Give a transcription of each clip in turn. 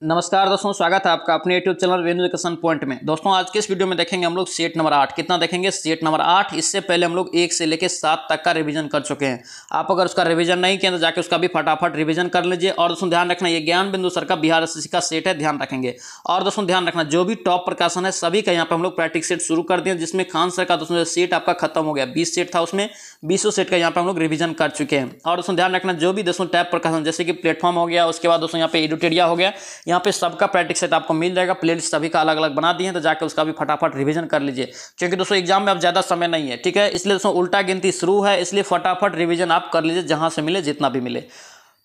नमस्कार दोस्तों, स्वागत है आपका अपने YouTube channel venue education point में। दोस्तों आज के इस वीडियो में देखेंगे हम लोग सेट नंबर 8। कितना देखेंगे? Set number 8। इससे पहले हम लोग 1 से लेकर 7 तक का रिवीजन कर चुके हैं। आप अगर उसका रिवीजन नहीं किया तो जाके उसका भी फटाफट रिवीजन कर लीजिए। और दोस्तों ध्यान रखना, ये ज्ञान बिंदु सर का बिहार एसएससी का सेट है, ध्यान रखेंगे। और दोस्तों ध्यान रखना, जो भी टॉप प्रकाशन है सभी का यहाँ पे हम लोग प्रैक्टिस सेट शुरू कर दिए, जिसमें खान सर का दोस्तों सेट आपका खत्म हो गया। 20 सेट था, उसमें 20 सेट का यहाँ पे हम लोग रिवीजन कर चुके हैं। और दोस्तों ध्यान रखना, जो भी दोस्तों टैब प्रकाशन जैसे कि प्लेटफॉर्म हो गया, उसके बाद दोस्तों यहाँ पे एडुटेरिया हो गया, यहाँ पे सबका प्रैक्टिस सेट आपको मिल जाएगा। प्लेलिस्ट सभी का अलग अलग बना दिए हैं, तो जाकर उसका भी फटाफट रिवीजन कर लीजिए, क्योंकि दोस्तों एग्जाम में अब ज्यादा समय नहीं है, ठीक है। इसलिए दोस्तों उल्टा गिनती शुरू है, इसलिए फटाफट रिवीजन आप कर लीजिए, जहां से मिले जितना भी मिले।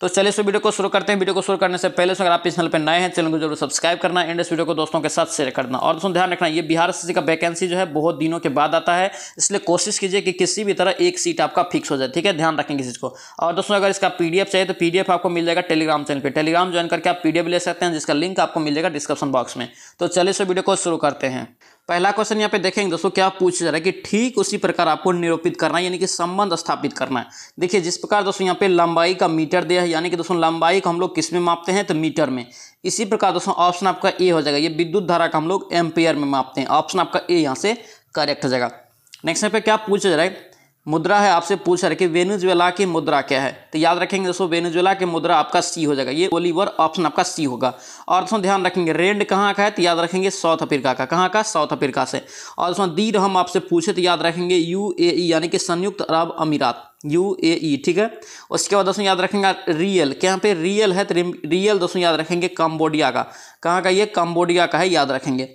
तो चलिए इस वीडियो को शुरू करते हैं। वीडियो को शुरू करने से पहले अगर आप इस चैनल पर नए हैं, चैनल को जरूर सब्सक्राइब करना एंड इस वीडियो को दोस्तों के साथ शेयर करना। और दोस्तों ध्यान रखना, ये बिहार एसएससी का वैकेंसी जो है बहुत दिनों के बाद आता है, इसलिए कोशिश कीजिए कि किसी भी तरह एक सीट आपका फिक्स हो जाए, ठीक है। ध्यान रखेंगे इस चीज को। और दोस्तों अगर इसका पीडीएफ चाहिए तो पीडीएफ आपको मिल जाएगा टेलीग्राम चैनल पर। टेलीग्राम ज्वाइन करके आप पीडीएफ ले सकते हैं, जिसका लिंक आपको मिल जाएगा डिस्क्रिप्शन बॉक्स में। तो चलिए इस वीडियो को शुरू करते हैं। पहला क्वेश्चन यहाँ पे देखेंगे दोस्तों, क्या पूछा जा रहा है कि ठीक उसी प्रकार आपको निरूपित करना है, यानी कि संबंध स्थापित करना है। देखिए जिस प्रकार दोस्तों यहाँ पे लंबाई का मीटर दिया है, यानी कि दोस्तों लंबाई को हम लोग किस में मापते हैं? तो मीटर में। इसी प्रकार दोस्तों ऑप्शन आपका ए हो जाएगा, ये विद्युत धारा का हम लोग एम्पियर में मापते हैं। ऑप्शन आपका ए यहाँ से करेक्ट हो जाएगा। नेक्स्ट यहाँ पे क्या पूछा जा रहा है? मुद्रा है, आपसे पूछ रहा है कि वेनेजुएला की मुद्रा क्या है? तो याद रखेंगे दोस्तों, वेनेजुएला की मुद्रा आपका सी हो जाएगा, ये बोलीवर ऑप्शन आपका सी होगा। और दोस्तों ध्यान रखेंगे रेंड कहाँ का है? तो याद रखेंगे साउथ अफ्रीका का। कहाँ का? साउथ अफ्रीका से। और दोस्तों दीर्घ हम आपसे पूछे तो याद रखेंगे यूएई, यानी कि संयुक्त अरब अमीरात, यूएई, ठीक है। उसके बाद दोस्तों याद रखेंगे रियल, क्या पे रियल है? तो रियल दोस्तों याद रखेंगे कंबोडिया का। कहाँ का? ये कंबोडिया का है, याद रखेंगे।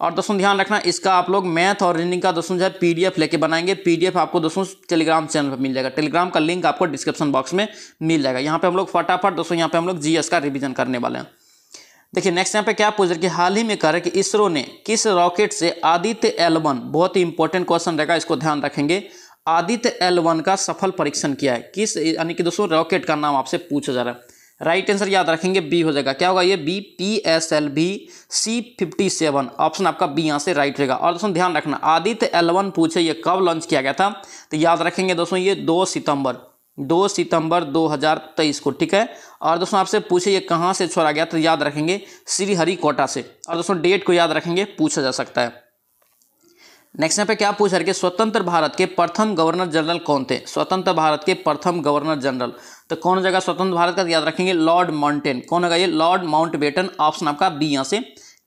और दोस्तों ध्यान रखना, इसका आप लोग मैथ और रीजनिंग का दोस्तों जो है पीडीएफ लेके बनाएंगे। पीडीएफ आपको दोस्तों टेलीग्राम चैनल पर मिल जाएगा, टेलीग्राम का लिंक आपको डिस्क्रिप्शन बॉक्स में मिल जाएगा। यहाँ पे हम लोग फटाफट दोस्तों यहाँ पे हम लोग जीएस का रिवीजन करने वाले हैं। देखिए नेक्स्ट यहाँ पे क्या पूछ रहे कि हाल ही में कह रहे कि इसरो ने किस रॉकेट से आदित्य L1, बहुत ही इंपॉर्टेंट क्वेश्चन रहेगा, इसको ध्यान रखेंगे, आदित्य L1 का सफल परीक्षण किया है। किस, यानी कि दोस्तों रॉकेट का नाम आपसे पूछा जा रहा है। राइट आंसर याद रखेंगे बी हो जाएगा। क्या होगा? ये बी, PSLV C57, ऑप्शन आपका बी यहाँ से राइट रहेगा। और दोस्तों ध्यान रखना, आदित्य L1 पूछे ये कब लॉन्च किया गया था? तो याद रखेंगे दोस्तों ये 2 सितंबर 2023 को, ठीक है। और दोस्तों आपसे पूछे ये कहाँ से छोड़ा गया? तो याद रखेंगे श्रीहरिकोटा से। और दोस्तों डेट को याद रखेंगे, पूछा जा सकता है। नेक्स्ट यहाँ पे क्या पूछ रहा है कि स्वतंत्र भारत के प्रथम गवर्नर जनरल कौन थे? स्वतंत्र भारत के प्रथम गवर्नर जनरल तो कौन हो जाएगा स्वतंत्र भारत का? याद रखेंगे लॉर्ड माउंटेन। कौन होगा? ये लॉर्ड माउंटबेटन, ऑप्शन आपका बी यहाँ से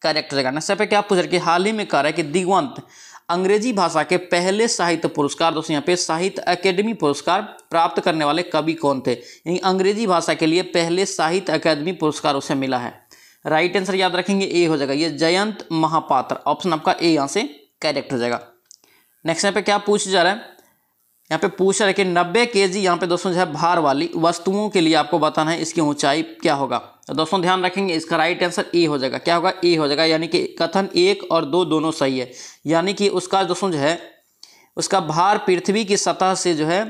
करेक्ट हो जाएगा। नेक्स्ट यहाँ पे क्या पूछ रहा है कि हाल ही में कह रहा है कि दिगंत अंग्रेजी भाषा के पहले साहित्य पुरस्कार, दोस्तों यहाँ पे साहित्य अकेडमी पुरस्कार प्राप्त करने वाले कवि कौन थे? यानी अंग्रेजी भाषा के लिए पहले साहित्य अकेडमी पुरस्कार उसे मिला है। राइट आंसर याद रखेंगे ए हो जाएगा, ये जयंत महापात्र, ऑप्शन आपका ए यहाँ से करेक्ट हो जाएगा। नेक्स्ट यहाँ पे क्या पूछ जा रहा है? यहाँ पे पूछ रहा है कि 90 kg यहाँ पे दोस्तों जो है भार वाली वस्तुओं के लिए आपको बताना है इसकी ऊंचाई क्या होगा। तो दोस्तों ध्यान रखेंगे, इसका राइट आंसर ए हो जाएगा। क्या होगा? ए हो जाएगा, यानी कि कथन 1 और 2 दोनों सही है। यानी कि उसका दोस्तों जो है उसका भार पृथ्वी की सतह से जो है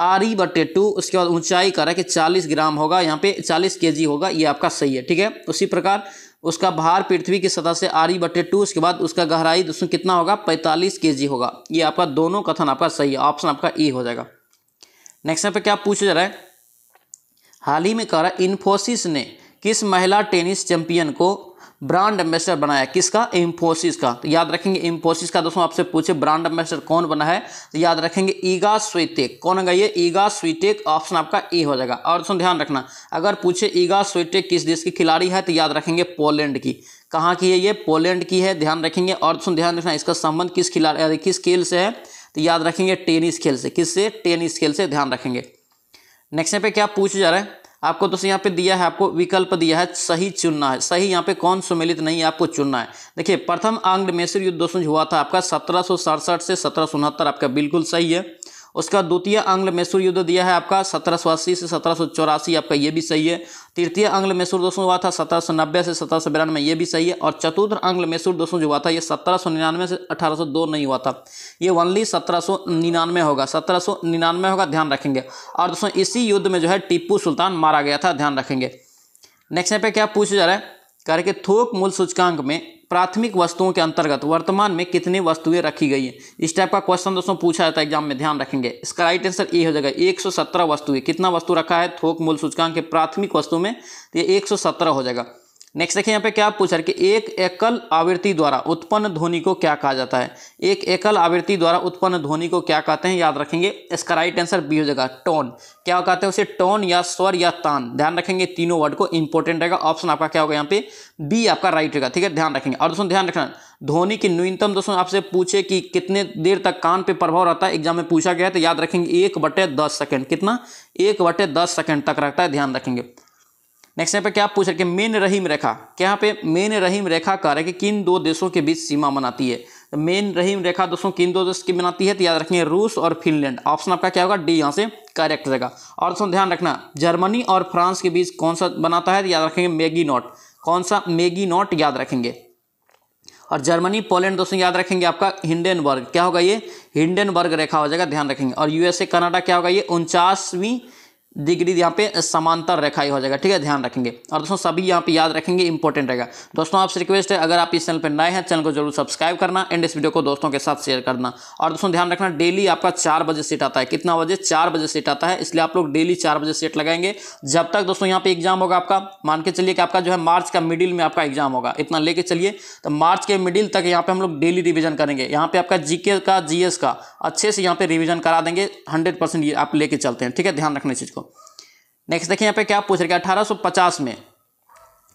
RE/2, उसके बाद ऊंचाई कर रहा है कि 40 ग्राम होगा, यहाँ पे 40 kg होगा, ये आपका सही है, ठीक है। उसी प्रकार उसका भार पृथ्वी की सतह से RE/2, उसके बाद उसका गहराई दोस्तों कितना होगा? 45 kg होगा। ये आपका दोनों कथन आपका सही है, ऑप्शन आपका ए हो जाएगा। नेक्स्ट यहाँ पे क्या पूछा जा रहा है? हाल ही में कह रहा है इन्फोसिस ने किस महिला टेनिस चैंपियन को ब्रांड एम्बेसडर बनाया? किसका? इन्फोसिस का। तो याद रखेंगे इन्फोसिस का दोस्तों आपसे पूछे ब्रांड एम्बेसडर कौन बना है? तो याद रखेंगे ईगा स्वीटेक। कौन होगा? ये ईगा स्वीटेक, ऑप्शन आपका ए हो जाएगा। और दोस्तों ध्यान रखना, अगर पूछे ईगा स्वीटेक किस देश की खिलाड़ी है तो याद रखेंगे पोलैंड की। कहाँ की है? ये पोलैंड की है, ध्यान रखेंगे। और दोस्तों ध्यान रखना, इसका संबंध किस खिलाड़ी, किस खेल से है? तो याद रखेंगे टेनिस खेल से। किससे? टेनिस खेल से, ध्यान रखेंगे। नेक्स्ट यहाँ पे क्या पूछा जा रहा है? आपको दोस्तों यहाँ पे दिया है, आपको विकल्प दिया है, सही चुनना है। सही यहाँ पे कौन सम्मिलित नहीं है, आपको चुनना है। देखिए प्रथम आंग्ल मैसूर युद्ध दोस्तों हुआ था आपका 1767 से 1769, आपका बिल्कुल सही है। उसका द्वितीय आंग्ल मैसूर युद्ध दिया है आपका 1780 से 1784, आपका ये भी सही है। तृतीय आंग्ल मैसूर दोस्तों हुआ था 1790 से 1792, ये भी सही है। और चतुर्थ आंग्ल मैसूर दोस्तों जो हुआ था ये 1799 से 1802 नहीं हुआ था, ये ओनली 1799 होगा, 1799 होगा, ध्यान रखेंगे। और दोस्तों इसी युद्ध में जो है टीपू सुल्तान मारा गया था, ध्यान रखेंगे। नेक्स्ट यहाँ पे क्या पूछा जा रहा है? कह रहे कि थोक मूल सूचकांक में प्राथमिक वस्तुओं के अंतर्गत वर्तमान में कितनी वस्तुएं रखी गई हैं? इस टाइप का क्वेश्चन दोस्तों पूछा जाता है एग्जाम में, ध्यान रखेंगे। इसका राइट आंसर ए हो जाएगा, 117 वस्तुएं। कितना वस्तु रखा है थोक मूल सूचकांक के प्राथमिक वस्तु में? तो ये 117 हो जाएगा। नेक्स्ट देखिए यहाँ पे क्या पूछा है कि एक एकल आवृत्ति द्वारा उत्पन्न ध्वनि को क्या कहा जाता है। एक एकल आवृत्ति द्वारा उत्पन्न ध्वनि को क्या कहते हैं, याद रखेंगे। इसका राइट आंसर बी हो जाएगा, टोन। क्या कहते हैं उसे, टोन या स्वर या तान। ध्यान रखेंगे तीनों वर्ड को, इंपॉर्टेंट रहेगा। ऑप्शन आपका क्या होगा यहाँ पे, बी आपका राइट रहेगा, ठीक है। ध्यान रखेंगे। और दोस्तों ध्यान रखना, ध्वनि की न्यूनतम, दोस्तों आपसे पूछे कि कितने देर तक कान पे प्रभाव रहता है, एग्जाम में पूछा गया है, तो याद रखेंगे 1/10 सेकंड। कितना, 1/10 सेकंड तक रहता है, ध्यान रखेंगे। नेक्स्ट यहाँ पे क्या पूछ रहे कि मेन रहीम रेखा, क्या यहाँ पे मेन रहीम रेखा कह रहे कि किन दो देशों के बीच सीमा बनाती है। तो मेन रहीम रेखा दोस्तों किन दो देश की बनाती है, तो याद रखेंगे रूस और फिनलैंड। ऑप्शन आपका क्या होगा, डी यहाँ से करेक्ट रहेगा। और दोस्तों ध्यान रखना, जर्मनी और फ्रांस के बीच कौन सा बनाता है, तो याद रखेंगे मैगीनॉट। कौन सा, मैगीनॉट, याद रखेंगे। और जर्मनी पोलैंड दोस्तों याद रखेंगे आपका हिंडनबर्ग। क्या होगा ये, हिंडनबर्ग रेखा हो जाएगा, ध्यान रखेंगे। और यूएसए कनाडा क्या होगा, ये 49वीं डिग्री यहाँ पे समांतर रेखा ही हो जाएगा, ठीक है, ध्यान रखेंगे। और दोस्तों सभी यहाँ पे याद रखेंगे, इंपॉर्टेंट रहेगा। दोस्तों आपसे रिक्वेस्ट है, अगर आप इस चैनल पर नए हैं, चैनल को जरूर सब्सक्राइब करना एंड इस वीडियो को दोस्तों के साथ शेयर करना। और दोस्तों ध्यान रखना, डेली आपका 4 बजे सेट आता है। कितना बजे, 4 बजे सेट आता है, इसलिए आप लोग डेली 4 बजे सेट लगाएंगे। जब तक दोस्तों यहाँ पे एग्जाम होगा आपका, मान के चलिए कि आपका जो है मार्च का मिडिल में आपका एग्जाम होगा, इतना लेके चलिए, तो मार्च के मिडिल तक यहाँ पे हम लोग डेली रिविजन करेंगे। यहाँ पे आपका जीके का, जीएस का अच्छे से यहाँ पे रिविजन करा देंगे, 100% ये आप लेके चलते हैं, ठीक है, ध्यान रखना इस चीज को। नेक्स्ट देखिए यहाँ पे क्या पूछ रहे हैं, 1850 में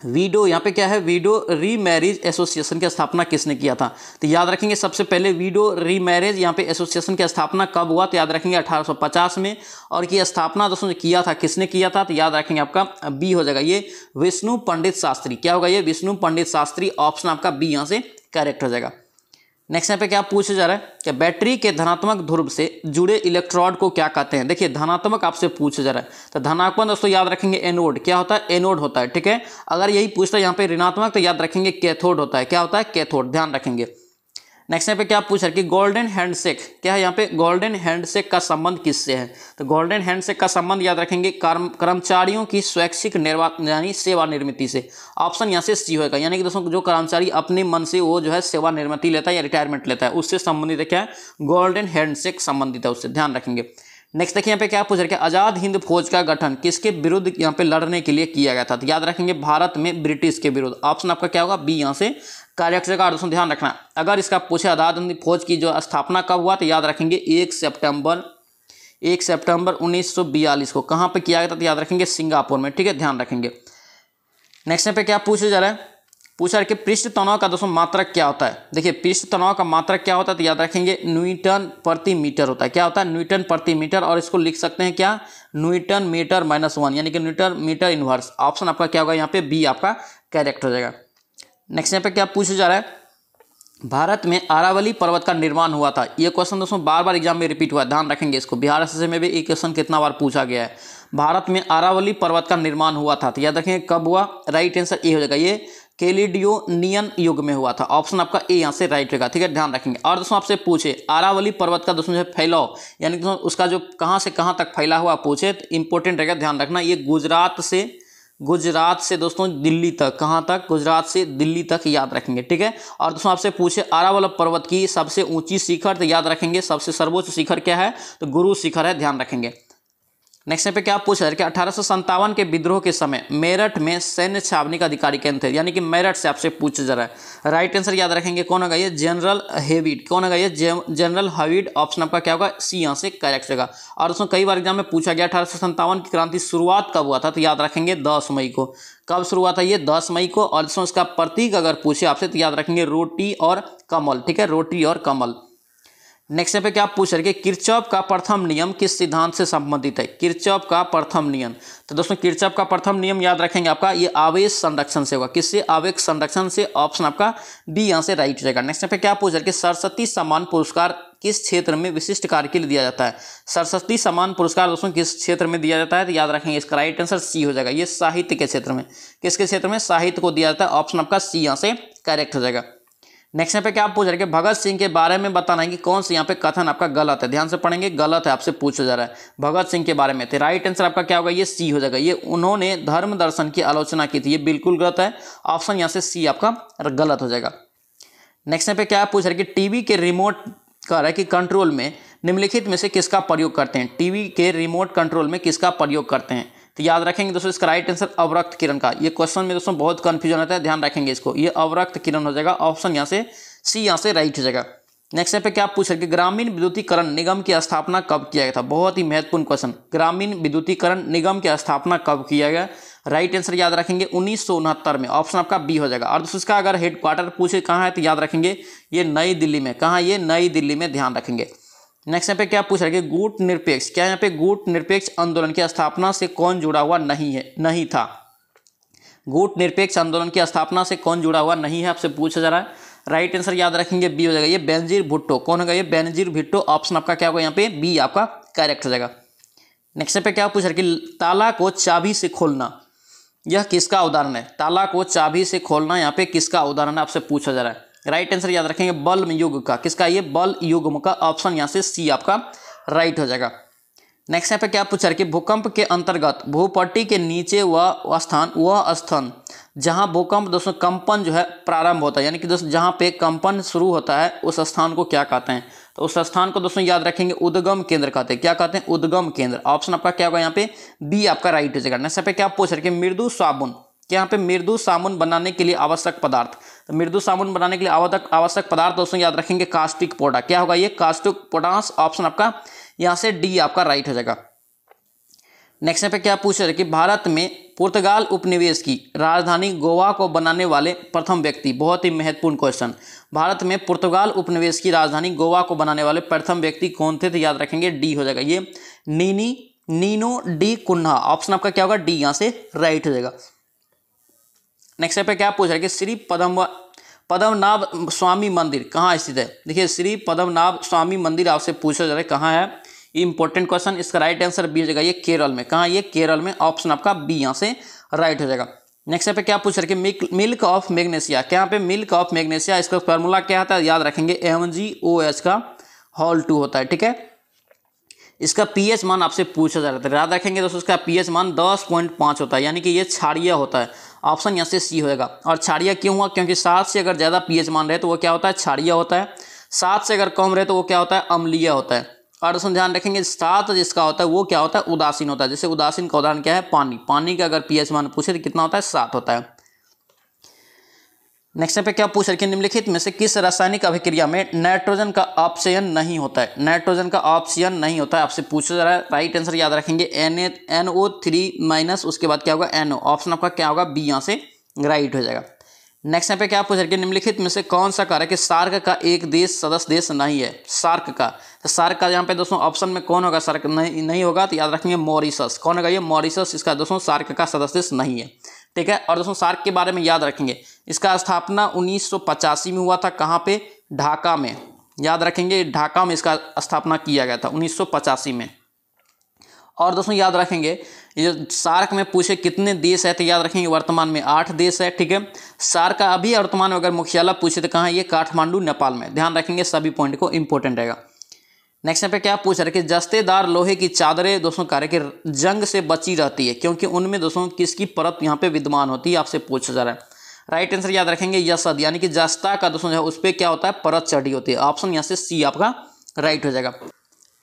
वीडो, यहाँ पे क्या है, वीडो रीमैरिज एसोसिएशन की स्थापना किसने किया था। तो याद रखेंगे सबसे पहले वीडो रीमैरिज यहाँ पे एसोसिएशन की स्थापना कब हुआ, तो याद रखेंगे 1850 में। और की स्थापना दोस्तों किया था, किसने किया था, तो याद रखेंगे आपका बी हो जाएगा, ये विष्णु पंडित शास्त्री। क्या होगा, ये विष्णु पंडित शास्त्री। ऑप्शन आपका बी यहाँ से करेक्ट हो जाएगा। नेक्स्ट यहाँ पे क्या पूछा जा रहा है कि बैटरी के धनात्मक ध्रुव से जुड़े इलेक्ट्रोड को क्या कहते हैं। देखिए धनात्मक आपसे पूछा जा रहा है, तो धनात्मक दोस्तों याद रखेंगे एनोड। क्या होता है, एनोड होता है, ठीक है। अगर यही पूछता है यहाँ पे ऋणात्मक, तो याद रखेंगे कैथोड होता है। क्या होता है, कैथोड, ध्यान रखेंगे। नेक्स्ट यहाँ पे क्या पूछ रहा है कि गोल्डन हैंडशेक, क्या है यहाँ पे, गोल्डन हैंडशेक का संबंध किससे है। तो गोल्डन हैंडशेक का संबंध याद रखेंगे कर्मचारियों की स्वैच्छिक यानी सेवा निर्मिति से। ऑप्शन यहाँ से सी होगा, यानी कि दोस्तों जो कर्मचारी अपने मन से वो जो है सेवा निर्मिति लेता है या रिटायरमेंट लेता है, उससे संबंधित है, क्या है, गोल्डन हैंडशेक संबंधित है उससे, ध्यान रखेंगे। नेक्स्ट देखिए यहाँ पे क्या पूछ रहे हैं, आजाद हिंद फौज का गठन किसके विरुद्ध यहाँ पे लड़ने के लिए किया गया था। तो याद रखेंगे भारत में ब्रिटिश के विरुद्ध। ऑप्शन आपका क्या होगा, बी यहाँ से करेक्ट जगह। दोस्तों ध्यान रखना, अगर इसका पूछे आजाद हिंद फौज की जो स्थापना कब हुआ, तो याद रखेंगे 1 सितंबर 1942 को। कहाँ पे किया गया था, तो याद रखेंगे सिंगापुर में, ठीक है, ध्यान रखेंगे। नेक्स्ट यहाँ पे क्या पूछा जा रहा है, पूछा है कि पृष्ठ तनाव का दोस्तों मात्रक क्या होता है। देखिए पृष्ठ तनाव का मात्रक क्या होता है, तो याद रखेंगे न्यूटन प्रति मीटर होता है। क्या होता है, न्यूटन प्रति मीटर। और इसको लिख सकते हैं क्या, न्यूटन मीटर -1, यानी कि न्यूटन मीटर इनवर्स। ऑप्शन आपका क्या होगा यहाँ पे, बी आपका करेक्ट हो जाएगा। नेक्स्ट यहाँ पे क्या पूछा जा रहा है, भारत में अरावली पर्वत का निर्माण हुआ था। ये क्वेश्चन दोस्तों बार बार एग्जाम में रिपीट हुआ है, ध्यान रखेंगे इसको। बिहार एसएससी में भी ये क्वेश्चन कितना बार पूछा गया है, भारत में अरावली पर्वत का निर्माण हुआ था। तो याद रखेंगे कब हुआ, राइट आंसर ए हो जाएगा, ये कैलिडियोनियन युग में हुआ था। ऑप्शन आपका ए यहाँ से राइट रहेगा, ठीक है, ध्यान रखेंगे। और दोस्तों आपसे पूछे अरावली पर्वत का दोस्तों जो है फैलाव, यानी दोस्तों उसका जो कहाँ से कहाँ तक फैला हुआ पूछे, तो इंपॉर्टेंट रहेगा, ध्यान रखना। ये गुजरात से दोस्तों दिल्ली तक, कहाँ तक, गुजरात से दिल्ली तक, याद रखेंगे, ठीक है। और दोस्तों आपसे पूछे अरावली पर्वत की सबसे ऊंची शिखर, तो याद रखेंगे सबसे सर्वोच्च शिखर क्या है, तो गुरु शिखर है, ध्यान रखेंगे। नेक्स्ट यहाँ पे क्या पूछा है कि 1857 के विद्रोह के समय मेरठ में सैन्य छावनी का अधिकारी केंद्र थे, यानी कि मेरठ से आपसे पूछा जा रहा है। राइट आंसर याद रखेंगे कौन होगा, ये जनरल हेविड। कौन होगा, ये जनरल हेविड। ऑप्शन आपका क्या होगा, सी यहाँ से करेक्ट होगा। और दोस्तों कई बार एग्जाम में पूछा गया 1857 की क्रांति शुरुआत कब हुआ था, तो याद रखेंगे 10 मई को। कब शुरुआत है, ये 10 मई को। और दोस्तों इसका प्रतीक अगर पूछे आपसे, तो याद रखेंगे रोटी और कमल, ठीक है, रोटी और कमल। नेक्स्ट यहाँ पे क्या पूछ रहे कि किरचॉफ का प्रथम नियम किस सिद्धांत से संबंधित है। किरचॉफ का प्रथम नियम, तो दोस्तों किरचॉफ का प्रथम नियम याद रखेंगे आपका, ये आवेश संरक्षण से होगा। किससे, आवेश संरक्षण से। ऑप्शन आपका बी यहाँ से राइट रहेगा। नेक्स्ट यहाँ पे क्या पूछ रहे कि सरस्वती सम्मान पुरस्कार किस क्षेत्र में विशिष्ट कार्य के लिए दिया जाता है। सरस्वती सम्मान पुरस्कार दोस्तों किस क्षेत्र में दिया जाता है, तो याद रखेंगे इसका राइट आंसर सी हो जाएगा, ये साहित्य के क्षेत्र में। किसके क्षेत्र में, साहित्य को दिया जाता है। ऑप्शन आपका सी यहाँ से करेक्ट हो जाएगा। नेक्स्ट यहाँ पे क्या पूछ रहे हैं कि भगत सिंह के बारे में बताना है कि कौन सी यहाँ पे कथन आपका गलत है। ध्यान से पढ़ेंगे, गलत है आपसे पूछा जा रहा है भगत सिंह के बारे में। तो राइट आंसर आपका क्या होगा, ये सी हो जाएगा, ये उन्होंने धर्म दर्शन की आलोचना की थी, ये बिल्कुल गलत है। ऑप्शन यहाँ से सी आपका गलत हो जाएगा। नेक्स्ट यहाँ पे क्या पूछ रहे हैं कि टीवी के रिमोट कह रहा है कि कंट्रोल में निम्नलिखित में से किसका प्रयोग करते हैं। टीवी के रिमोट कंट्रोल में किसका प्रयोग करते हैं। तो याद रखेंगे दोस्तों इसका राइट आंसर अवरक्त किरण का। ये क्वेश्चन में दोस्तों बहुत कंफ्यूजन होता है, ध्यान रखेंगे इसको, ये अवरक्त किरण हो जाएगा, ऑप्शन यहाँ से सी यहाँ से राइट हो जाएगा। नेक्स्ट पे क्या पूछ रहे कि ग्रामीण विद्युतीकरण निगम की स्थापना कब किया गया था। बहुत ही महत्वपूर्ण क्वेश्चन, ग्रामीण विद्युतीकरण निगम की स्थापना कब किया गया। राइट आंसर याद रखेंगे 1969 में, ऑप्शन आपका बी हो जाएगा। और दोस्तों इसका अगर हेडक्वार्टर पूछे कहाँ है तो याद रखेंगे ये नई दिल्ली में, कहाँ, ये नई दिल्ली में, ध्यान रखेंगे। नेक्स्ट यहाँ पे क्या पूछ रहे कि गुट निरपेक्ष, क्या यहाँ पे गुट निरपेक्ष आंदोलन की स्थापना से कौन जुड़ा हुआ नहीं था। गुट निरपेक्ष आंदोलन की स्थापना से कौन जुड़ा हुआ नहीं है, आपसे पूछा जा रहा है। राइट आंसर याद रखेंगे बी हो जाएगा, ये बेनजीर भुट्टो। कौन होगा, ये बेनजीर भुट्टो, ऑप्शन आपका क्या होगा यहाँ पे बी आपका करेक्ट हो जाएगा। नेक्स्ट पे क्या पूछ रहे कि ताला को चाबी से खोलना, यह किसका उदाहरण है। ताला को चाबी से खोलना यहाँ पे किसका उदाहरण है, आपसे पूछा जा रहा है। राइट आंसर याद रखेंगे बल्ब युग का, किसका, ये बल्ब युग का, ऑप्शन यहाँ से सी आपका राइट हो जाएगा। नेक्स्ट यहाँ पे क्या पूछा है कि भूकंप के अंतर्गत भूपट्टी के नीचे वह स्थान जहां भूकंप दोस्तों कंपन जो है प्रारंभ होता है, यानी कि दोस्तों जहां पे कंपन शुरू होता है उस स्थान को क्या कहते हैं। तो उस स्थान को दोस्तों याद रखेंगे उद्गम केंद्र कहते हैं। क्या कहते हैं, उद्गम केंद्र, ऑप्शन आपका क्या होगा यहाँ पे बी आपका राइट हो जाएगा। नेक्स्ट पे क्या पूछ रहे कि मृदु साबुन, क्या यहाँ पे मृदु साबुन बनाने के लिए आवश्यक पदार्थ। तो मृदु साबुन बनाने के लिए आवश्यक पदार्थ दोस्तों याद रखेंगे कास्टिक पोडा, क्या होगा ये कास्टिक पोटास, ऑप्शन आपका यहाँ से डी आपका राइट हो जाएगा। नेक्स्ट पे क्या पूछ रहे कि भारत में पुर्तगाल उपनिवेश की राजधानी गोवा को बनाने वाले प्रथम व्यक्ति, बहुत ही महत्वपूर्ण क्वेश्चन, भारत में पुर्तगाल उपनिवेश की राजधानी गोवा को बनाने वाले प्रथम व्यक्ति कौन थे, तो याद रखेंगे डी हो जाएगा, ये नीनो डी कुन्हा, ऑप्शन आपका क्या होगा डी यहाँ से राइट हो जाएगा। नेक्स्ट पे क्या पूछ रहे कि श्री पद्मनाभ स्वामी मंदिर कहाँ स्थित है। देखिए श्री पद्मनाभ स्वामी मंदिर आपसे पूछा जा रहा है कहाँ है, इंपॉर्टेंट क्वेश्चन, इसका राइट आंसर बी हो जाएगा, ये केरल में, कहाँ, ये केरल में, ऑप्शन आपका बी यहाँ से राइट हो जाएगा। नेक्स्ट पे क्या पूछ रहे कि मिल्क ऑफ मैग्नीशिया, क्या यहाँ पे मिल्क ऑफ मैग्नीशिया, इसका फॉर्मूला क्या होता है, याद रखेंगे MgOH का होल 2 होता है, ठीक है। इसका pH मान आपसे पूछा जा रहा था, याद रखेंगे दोस्तों इसका pH मान 10.5 होता है, यानी कि ये क्षारीय होता है, ऑप्शन यहाँ से सी होएगा। और क्षारीय क्यों हुआ, क्योंकि 7 से अगर ज़्यादा pH मान रहे तो वो क्या होता है, क्षारीय होता है, 7 से अगर कम रहे तो वो क्या होता है, अम्लीय होता है। और दोस्तों ध्यान रखेंगे 7 जिसका होता है वो क्या होता है, उदासीन होता है। जैसे उदासीन का उदाहरण क्या है, पानी, पानी का अगर pH मान पूछे तो कितना होता है, 7 होता है। नेक्स्ट पे क्या पूछ रहे कि निम्नलिखित में से किस रासायनिक अभिक्रिया में नाइट्रोजन का अपचयन नहीं होता है, नाइट्रोजन का अपचयन नहीं होता है, आपसे पूछा जा रहा है। राइट आंसर याद रखेंगे NO3- उसके बाद क्या होगा NO, ऑप्शन आपका क्या होगा बी यहाँ से राइट हो जाएगा। नेक्स्ट पे क्या पूछ रहे कि निम्नलिखित में से कौन सा कार्य कि सार्क का एक देश सदस्य देश नहीं है, सार्क का, तो सार्क का यहाँ पे दोस्तों ऑप्शन में कौन होगा, सार्क नहीं होगा, तो याद रखेंगे मॉरिशस, कौन होगा ये मॉरिशस, इसका दोस्तों सार्क का सदस्य देश नहीं है, ठीक है। और दोस्तों सार्क के बारे में याद रखेंगे, इसका स्थापना 1985 में हुआ था, कहाँ पे, ढाका में, याद रखेंगे ढाका में इसका स्थापना किया गया था 1985 में। और दोस्तों याद रखेंगे ये सार्क में पूछे कितने देश है तो याद रखेंगे वर्तमान में 8 देश है, ठीक है। सार्क का अभी वर्तमान में अगर मुख्यालय पूछे तो कहाँ, ये काठमांडू नेपाल में, ध्यान रखेंगे सभी पॉइंट को, इंपॉर्टेंट रहेगा। नेक्स्ट पे क्या पूछ रहे कि जस्तेदार लोहे की चादरें दोस्तों कार्य के जंग से बची रहती है क्योंकि उनमें दोस्तों किसकी परत यहाँ पे विद्यमान होती है, आपसे पूछा जा रहा है। राइट आंसर याद रखेंगे यसद, यानी कि जस्ता का दोस्तों जो है उस पर क्या होता है, परत चढ़ी होती है, ऑप्शन यहाँ से सी आपका राइट हो जाएगा।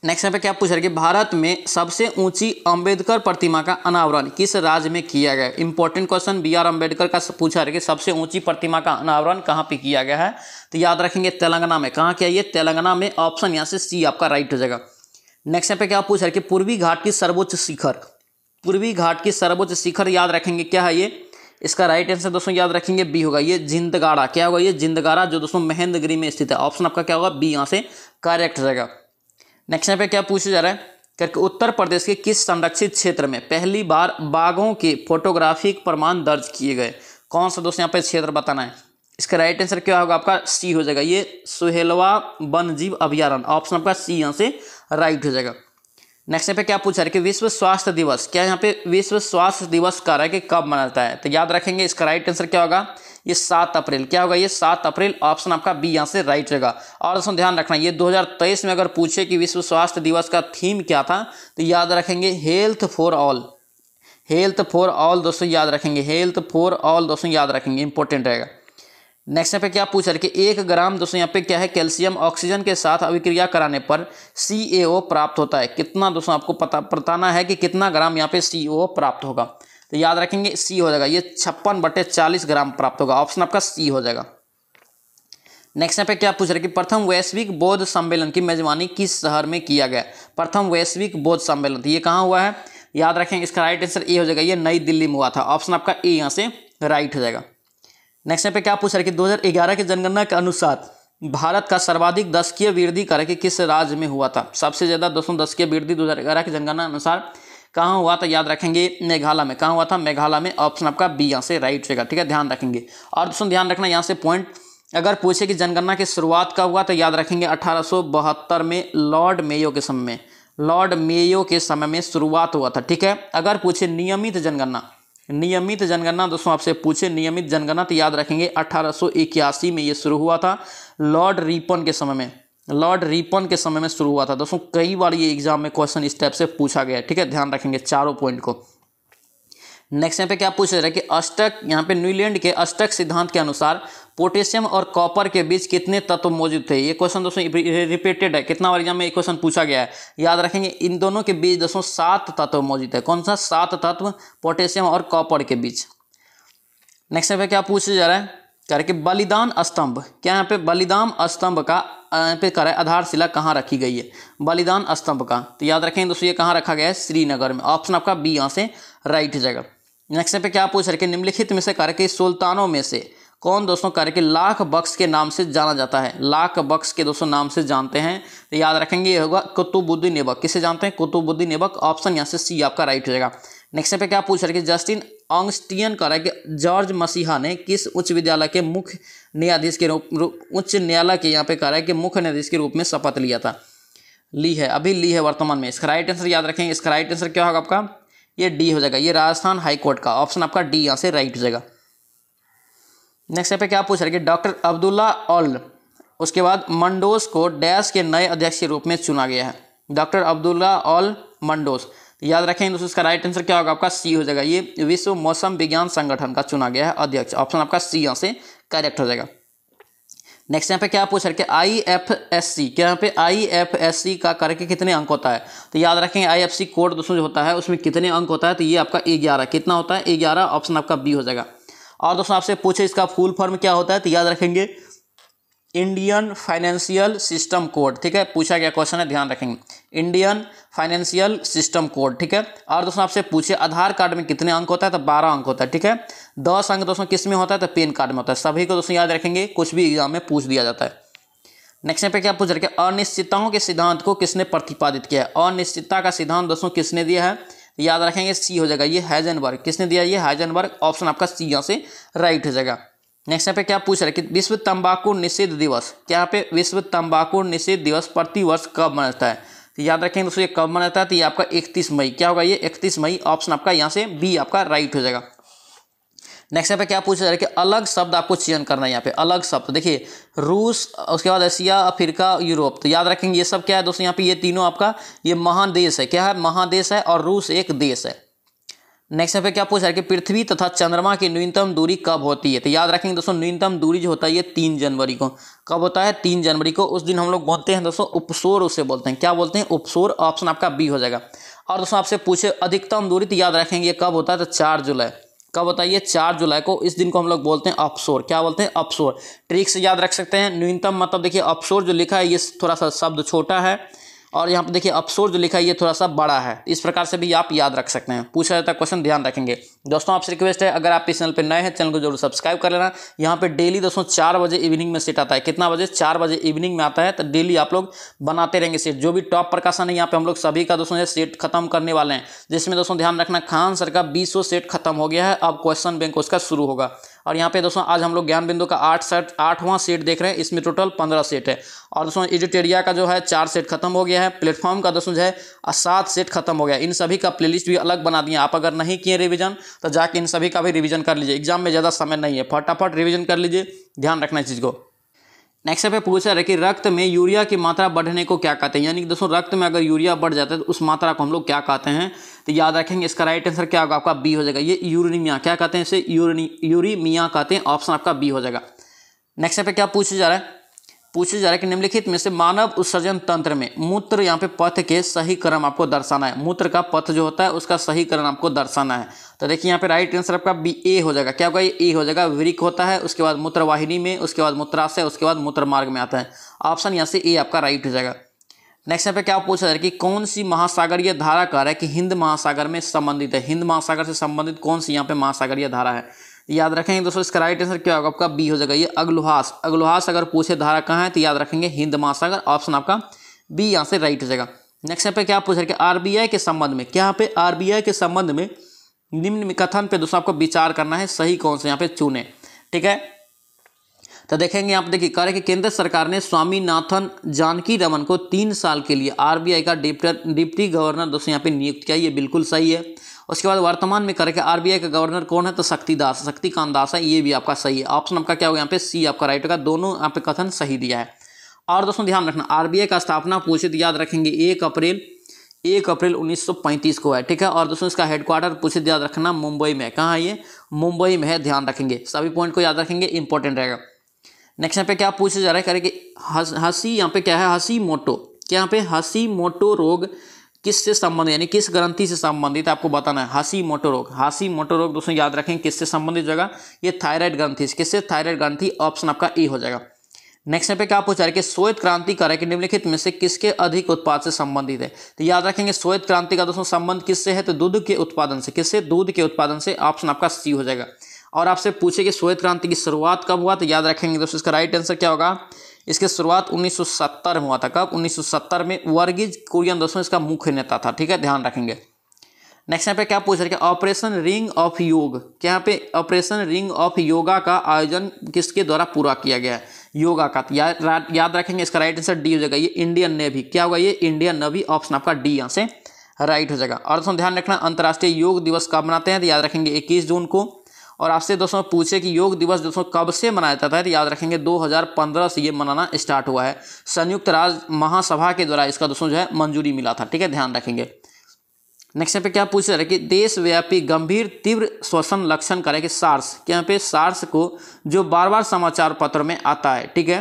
नेक्स्ट पे क्या पूछ रहे कि भारत में सबसे ऊंची अंबेडकर प्रतिमा का अनावरण किस राज्य में किया गया, इंपॉर्टेंट क्वेश्चन, BR अम्बेडकर का पूछा रहे कि सबसे ऊंची प्रतिमा का अनावरण कहाँ पे किया गया है, तो याद रखेंगे तेलंगाना में, कहाँ किया, ये तेलंगाना में, ऑप्शन यहाँ से सी आपका राइट हो जाएगा। नेक्स्ट पे क्या पूछ रहे कि पूर्वी घाट की सर्वोच्च शिखर, पूर्वी घाट की सर्वोच्च शिखर याद रखेंगे क्या है ये, इसका राइट आंसर दोस्तों याद रखेंगे बी होगा, ये जिंदगाड़ा, क्या होगा, ये जिंदगाड़ा जो दोस्तों महेंद्रगिरी में स्थित है, ऑप्शन आपका क्या होगा बी यहाँ से करेक्ट हो जाएगा। नेक्स्ट पे क्या पूछा जा रहा है करके उत्तर प्रदेश के किस संरक्षित क्षेत्र में पहली बार बाघों के फोटोग्राफिक प्रमाण दर्ज किए गए, कौन सा दोस्तों यहाँ पे क्षेत्र बताना है, इसका राइट आंसर क्या होगा आपका सी हो जाएगा, ये सुहेलवा वन जीव अभ्यारण्य, ऑप्शन आपका सी यहाँ से राइट हो जाएगा। नेक्स्ट पे क्या पूछा है कि विश्व स्वास्थ्य दिवस, क्या यहाँ पे विश्व स्वास्थ्य दिवस कार्य के कब मनाता है, तो याद रखेंगे इसका राइट आंसर क्या होगा, ये 7 अप्रैल, क्या होगा, ये 7 अप्रैल, ऑप्शन आपका बी यहाँ से राइट रहेगा। और दोस्तों ध्यान रखना ये 2023 में अगर पूछे कि विश्व स्वास्थ्य दिवस का थीम क्या था तो याद रखेंगे health for all, health for all दोस्तों याद रखेंगे, हेल्थ फॉर ऑल दोस्तों याद रखेंगे, इंपॉर्टेंट रहेगा। नेक्स्ट यहाँ पे क्या पूछ रहा है कि 1 ग्राम दोस्तों यहाँ पे क्या है, कैल्शियम ऑक्सीजन के साथ अभिक्रिया कराने पर CaO प्राप्त होता है। कितना दोस्तों आपको बताना है कि कितना ग्राम यहाँ पे CO प्राप्त होगा। तो याद रखेंगे C हो जाएगा ये 56/40 ग्राम प्राप्त होगा। ऑप्शन आपका C हो जाएगा। नेक्स्ट यहाँ पे क्या पूछ रहे कि प्रथम वैश्विक बौद्ध सम्मेलन की मेजबानी किस शहर में किया गया। प्रथम वैश्विक बौद्ध सम्मेलन तो ये कहाँ हुआ है, याद रखेंगे इसका राइट आंसर ए हो जाएगा, ये नई दिल्ली में हुआ था। ऑप्शन आपका ए यहाँ से राइट हो जाएगा। नेक्स्ट यहाँ पे क्या पूछ रहे कि 2011 की जनगणना के अनुसार भारत का सर्वाधिक दशकीय वृद्धि कर किस राज्य में हुआ था। सबसे ज्यादा दोस्तों दशकीय वृद्धि 2011 की जनगणना अनुसार कहाँ हुआ था, याद रखेंगे मेघालय में। कहाँ हुआ था, मेघालय में। ऑप्शन आपका बी यहाँ से राइट होगा। ठीक है, ध्यान रखेंगे। और दोस्तों ध्यान रखना यहाँ से पॉइंट, अगर पूछे कि जनगणना की शुरुआत कब हुआ तो याद रखेंगे 1872 में लॉर्ड मेयो के समय में, लॉर्ड मेयो के समय में शुरुआत हुआ था। ठीक है, अगर पूछे नियमित जनगणना दोस्तों आपसे पूछे नियमित जनगणना तो याद रखेंगे 1881 में ये शुरू हुआ था, लॉर्ड रिपन के समय में। लॉर्ड रिपन के समय में शुरू हुआ था दोस्तों। कई बार ये एग्जाम में क्वेश्चन इस टाइप से पूछा गया है। ठीक है, ध्यान रखेंगे चारों पॉइंट को। नेक्स्ट यहाँ पे क्या पूछ रहा है कि अष्टक, यहाँ पे न्यूलैंड के अष्टक सिद्धांत के अनुसार पोटेशियम और कॉपर के बीच कितने तत्व मौजूद थे। ये क्वेश्चन दोस्तों रिपीटेड है, कितना बार एग्जाम में ये क्वेश्चन पूछा गया है। याद रखेंगे इन दोनों के बीच दोस्तों 7 तत्व मौजूद है। कौन सा, 7 तत्व पोटेशियम और कॉपर के बीच। नेक्स्ट यहाँ पे क्या पूछा जा रहा है करके बलिदान स्तंभ, क्या यहाँ पे बलिदान स्तंभ का यहाँ पे कर आधारशिला कहाँ रखी गई है, बलिदान स्तंभ का। तो याद रखेंगे दोस्तों ये कहाँ रखा गया है, श्रीनगर में। ऑप्शन आपका बी यहाँ से राइट हो जाएगा। नेक्स्ट पे क्या पूछ रहे कि निम्नलिखित में से करके सुल्तानों में से कौन दोस्तों करके लाख बख्श के नाम से जाना जाता है। लाख बख्श के दोस्तों नाम से जानते हैं तो याद रखेंगे ये होगा कुतुबुद्दीन ऐबक। किसे जानते हैं, कुतुबुद्दीन ऐबक। ऑप्शन यहाँ से सी आपका राइट हो जाएगा। नेक्स्ट पे क्या पूछ रहे कि जस्टिन ऑगस्टिन कह रहा है कि जॉर्ज मसीहा ने किस उच्च विद्यालय के मुख्य न्यायाधीश के उच्च न्यायालय के यहाँ पे कह रहा है कि मुख्य न्यायाधीश के रूप में शपथ लिया था, ली है, अभी ली है वर्तमान में। इसका राइट आंसर याद रखेंगे, इसका राइट आंसर क्या होगा आपका, ये डी हो जाएगा, ये राजस्थान हाईकोर्ट का। ऑप्शन आपका डी यहाँ से राइट हो जाएगा। नेक्स्ट पे क्या पूछ रहे कि डॉक्टर अब्दुल्ला ऑल उसके बाद मंडोस को डैश के नए अध्यक्ष के रूप में चुना गया है। डॉक्टर अब्दुल्ला ऑल मंडोस, याद रखेंगे दोस्तों इसका राइट आंसर क्या होगा आपका, सी हो जाएगा। ये विश्व मौसम विज्ञान संगठन का चुना गया है अध्यक्ष। ऑप्शन आपका सी यहाँ से करेक्ट हो जाएगा। नेक्स्ट यहाँ पे क्या पूछ रहे कि IFSC, क्या यहाँ पे IFSC का करके कितने अंक होता है। तो याद रखेंगे IFSC कोड दोस्तों जो होता है उसमें कितने अंक होता है, तो ये आपका 11। कितना होता है, 11। ऑप्शन आपका बी हो जाएगा। और दोस्तों आपसे पूछे इसका फुल फॉर्म क्या होता है, तो याद रखेंगे इंडियन फाइनेंशियल सिस्टम कोड। ठीक है, पूछा गया क्वेश्चन है, ध्यान रखेंगे इंडियन फाइनेंशियल सिस्टम कोड। ठीक है, और दोस्तों आपसे पूछे आधार कार्ड में कितने अंक होता है, तो 12 अंक होता है। ठीक है, 10 अंक दोस्तों किस में होता है, तो पैन कार्ड में होता है। सभी को दोस्तों याद रखेंगे, कुछ भी एग्जाम में पूछ दिया जाता है। नेक्स्ट पे क्या पूछ रहे हैं, अनिश्चितताओं के सिद्धांत को किसने प्रतिपादित किया है। अनिश्चितता का सिद्धांत दोस्तों किसने दिया है, याद रखेंगे सी हो जाएगा, ये हाइजेनबर्ग। किसने दिया, ये हाइजेनबर्ग। ऑप्शन आपका सी यहाँ से राइट हो जाएगा। नेक्स्ट पे क्या पूछ रहे कि विश्व तंबाकू निषेध दिवस, क्या यहाँ पे विश्व तंबाकू निषेध दिवस प्रतिवर्ष कब मनाता है। तो याद रखेंगे दोस्तों ये कब मनाता है, तो ये आपका 31 मई। क्या होगा, ये 31 मई। ऑप्शन आपका यहाँ से बी आपका राइट हो जाएगा। नेक्स्ट पे क्या पूछा जा रहा है कि अलग शब्द आपको चयन करना है। यहाँ पे अलग शब्द देखिए, रूस, उसके बाद एशिया, अफ्रीका, यूरोप। तो याद रखेंगे ये सब क्या है दोस्तों, यहाँ पे ये तीनों आपका ये महादेश है। क्या है, महादेश है, और रूस एक देश है। नेक्स्ट पे क्या पूछा है कि पृथ्वी तथा चंद्रमा की न्यूनतम दूरी कब होती है। तो याद रखेंगे दोस्तों न्यूनतम दूरी जो होता है ये 3 जनवरी को। कब होता है, 3 जनवरी को। उस दिन हम लोग बोलते हैं दोस्तों उपसोर, उसे बोलते हैं, क्या बोलते हैं, उपसोर। ऑप्शन आपका बी हो जाएगा। और दोस्तों आपसे पूछे अधिकतम दूरी, तो याद रखेंगे ये कब होता है, तो 4 जुलाई। कब होता है, ये 4 जुलाई को। इस दिन को हम लोग बोलते हैं अपसोर। क्या बोलते हैं, अपसोर। ट्रिक से याद रख सकते हैं, न्यूनतम मतलब देखिए अपसोर जो लिखा है ये थोड़ा सा शब्द छोटा है, और यहाँ पे देखिए अपसोर जो लिखा है ये थोड़ा सा बड़ा है। इस प्रकार से भी आप याद रख सकते हैं, पूछा जाता है क्वेश्चन, ध्यान रखेंगे। दोस्तों आपसे रिक्वेस्ट है, अगर आप इस चैनल पे नए हैं चैनल को जरूर सब्सक्राइब कर लेना। यहाँ पे डेली दोस्तों 4 बजे इवनिंग में सेट आता है। कितना बजे, 4 बजे इवनिंग में आता है। तो डेली आप लोग बनाते रहेंगे सेट। जो भी टॉप प्रकाशन है यहाँ पे हम लोग सभी का दोस्तों सेट खत्म करने वाले हैं, जिसमें दोस्तों ध्यान रखना खान सर का 20 सेट खत्म हो गया है। अब क्वेश्चन बैंक उसका शुरू होगा। और यहाँ पे दोस्तों आज हम लोग ज्ञान बिंदु का 8वां सेट देख रहे हैं। इसमें टोटल 15 सेट है। और दोस्तों एडिटेरिया का जो है 4 सेट खत्म हो गया है। प्लेटफॉर्म का दोस्तों जो है 7 सेट खत्म हो गया। इन सभी का प्लेलिस्ट भी अलग बना दिया। आप अगर नहीं किए रिवीजन तो जाके इन सभी का भी रिवीजन कर लीजिए। एग्जाम में ज़्यादा समय नहीं है, फटाफट रिवीजन कर लीजिए, ध्यान रखना इस चीज़ को। नेक्स्ट पे पूछा है कि रक्त में यूरिया की मात्रा बढ़ने को क्या कहते हैं। यानी कि दोस्तों रक्त में अगर यूरिया बढ़ जाता है तो उस मात्रा को हम लोग क्या कहते हैं। तो याद रखेंगे इसका राइट आंसर क्या होगा, आपका बी हो जाएगा। ये यूरेनिया, क्या कहते हैं इसे, यूरेमिया कहते हैं। ऑप्शन आपका बी हो जाएगा। नेक्स्ट पे क्या पूछा जा रहा है, पूछा जा रहा है कि निम्नलिखित में से मानव उत्सर्जन तंत्र में मूत्र यहाँ पे पथ के सही क्रम आपको दर्शाना है। मूत्र का पथ जो होता है उसका सही क्रम आपको दर्शाना है। तो देखिए यहाँ पे राइट आंसर आपका बी ए हो जाएगा। क्या होगा, ये ए हो जाएगा। वृक्क होता है, उसके बाद मूत्रवाहिनी में, उसके बाद मूत्राशय, उसके बाद मूत्र मार्ग में आता है। ऑप्शन यहाँ से ए आपका राइट हो जाएगा। नेक्स्ट यहाँ पे क्या पूछा जा रहा है कि कौन सी महासागरीय धारा कह रहा है कि हिंद महासागर में संबंधित है। हिंद महासागर से संबंधित कौन सी यहाँ पे महासागरीय धारा है, याद रखेंगे दोस्तों। इसका राइट आंसर क्या होगा आपका बी हो जाएगा, ये अग्लुहास। अग्लुहास अगर पूछे धारा कहाँ है तो याद रखेंगे हिंद महासागर। ऑप्शन आपका बी यहाँ से राइट हो जाएगा। नेक्स्ट यहाँ पे क्या पूछा है कि आरबीआई के संबंध में, क्या यहाँ पे आरबीआई के संबंध में निम्न कथन पे दोस्तों आपको विचार करना है, सही कौन से यहाँ पे चुने। ठीक है, तो देखेंगे आप, देखिए कह रहे कि केंद्र सरकार ने स्वामीनाथन जानकी रमन को 3 साल के लिए आरबीआई का डिप्टी गवर्नर दोस्तों यहाँ पे नियुक्त किया, ये बिल्कुल सही है। उसके बाद वर्तमान में कह रहे कि आरबीआई का गवर्नर कौन है, तो शक्तिकांत दास है, ये भी आपका सही है। ऑप्शन आपका क्या होगा यहाँ पे सी आपका राइट होगा। दोनों यहाँ पे कथन सही दिया है। और दोस्तों ध्यान रखना, आरबीआई का स्थापना पूछे तो याद रखेंगे 1 अप्रैल 1935 को है। ठीक है, और दोस्तों इसका हेडक्वार्टर पूछे तो याद रखना मुंबई में। कहाँ है ये, मुंबई में है, ध्यान रखेंगे। सभी पॉइंट को याद रखेंगे, इंपॉर्टेंट रहेगा। नेक्स्ट यहाँ पे क्या पूछा जा रहा है, कह रहे कि हसी यहाँ पे क्या है, हसीमोटो। क्या यहाँ पे हसीमोटो रोग किससे संबंधित, यानी किस ग्रंथि से संबंधित आपको बताना है। हसीमोटो रोग दोस्तों याद रखें किससे संबंधित जगह, ये थायराइड ग्रंथि से। किससे, थायराइड ग्रंथि। ऑप्शन आपका ए हो जाएगा। नेक्स्ट यहाँ पे क्या पूछा है कि श्वेत क्रांति कह रहा है कि निम्नलिखित में से किसके अधिक उत्पाद से संबंधित है। तो याद रखेंगे श्वेत क्रांति का दोस्तों संबंध किससे है, तो दूध के उत्पादन से। किससे, दूध के उत्पादन से। ऑप्शन आपका सी हो जाएगा। और आपसे पूछे कि श्वेत क्रांति की शुरुआत कब हुआ, तो याद रखेंगे दोस्तों इसका राइट आंसर क्या होगा, इसकी शुरुआत 1970 में हुआ था। कब, 1970 में। वर्गीज कुरियन दोस्तों इसका मुख्य नेता था। ठीक है, ध्यान रखेंगे। नेक्स्ट यहाँ पे क्या पूछ रहे हैं, ऑपरेशन रिंग ऑफ योग। क्या यहाँ पे ऑपरेशन रिंग ऑफ योगा का आयोजन किसके द्वारा पूरा किया गया है, योगा का। याद रखेंगे इसका राइट आंसर डी हो जाएगा, ये इंडियन नेवी। क्या होगा, ये इंडियन नेवी। ऑप्शन आपका डी यहाँ से राइट हो जाएगा। और दोस्तों ध्यान रखना, अंतर्राष्ट्रीय योग दिवस कब मनाते हैं, तो याद रखेंगे 21 जून को। और आपसे दोस्तों पूछे कि योग दिवस दोस्तों कब से मनाया जाता है, तो याद रखेंगे 2015 से ये मनाना स्टार्ट हुआ है। संयुक्त राज्य महासभा के द्वारा इसका दोस्तों जो है मंजूरी मिला था। ठीक है, ध्यान रखेंगे। नेक्स्ट पे क्या पूछ रहे हैं कि देशव्यापी गंभीर तीव्र श्वसन लक्षण करे कि सार्स। क्या यहाँ पे सार्स को जो बार बार समाचार पत्र में आता है, ठीक है,